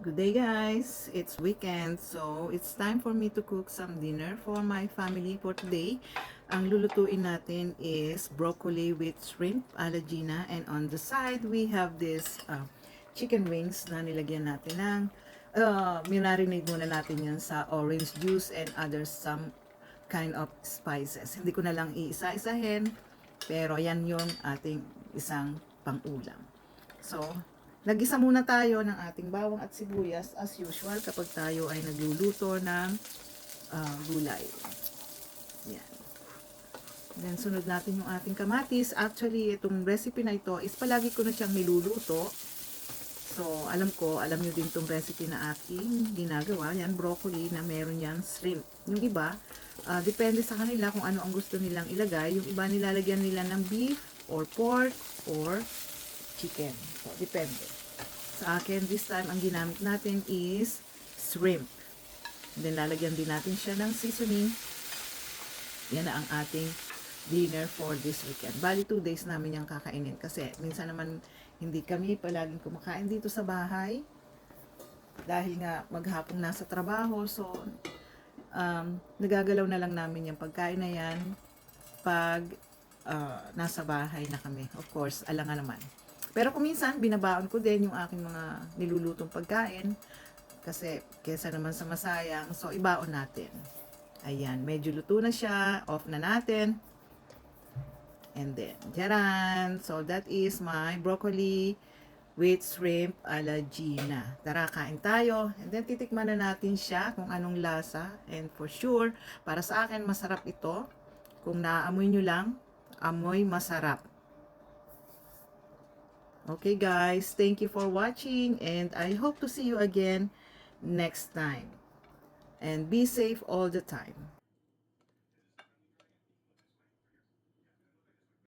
Good day guys! It's weekend, so it's time for me to cook some dinner for my family for today. Ang lulutuin natin is broccoli with shrimp a la Gina, and on the side we have this chicken wings na nilagyan natin ng minarinate muna natin yan sa orange juice and other some kind of spices. Hindi ko na lang iisa-isahin, pero yan yung ating isang pang-ulam. So, nag-isa muna tayo ng ating bawang at sibuyas as usual kapag tayo ay nagluluto ng gulay. Yan. Then, sunod natin yung ating kamatis. Actually, itong recipe na ito is palagi ko na siyang niluluto. So, alam nyo din itong recipe na aking ginagawa. Yan, broccoli na meron yan shrimp. Yung iba, depende sa kanila kung ano ang gusto nilang ilagay. Yung iba nilalagyan nila ng beef or pork or chicken. So, depende. Sa akin, this time, ang ginamit natin is shrimp. Then, lalagyan din natin siya ng seasoning. Yan na ang ating dinner for this weekend. Bali, 2 days namin yung kakainin. Kasi, minsan naman, hindi kami palaging kumakain dito sa bahay. Dahil nga, maghapong nasa trabaho. So, nagagalaw na lang namin yung pagkain na yan pag nasa bahay na kami. Of course, alangan naman. Pero kung minsan, binabaon ko din yung aking mga nilulutong pagkain. Kasi, kesa naman sa masayang, so ibaon natin. Ayan, medyo luto na siya. Off na natin. And then, jaran. So, that is my broccoli with shrimp a la Gina. Tara, kain tayo. And then, titikman na natin siya kung anong lasa. And for sure, para sa akin, masarap ito. Kung naaamoy nyo lang, amoy masarap. Okay guys, thank you for watching and I hope to see you again next time. And be safe all the time.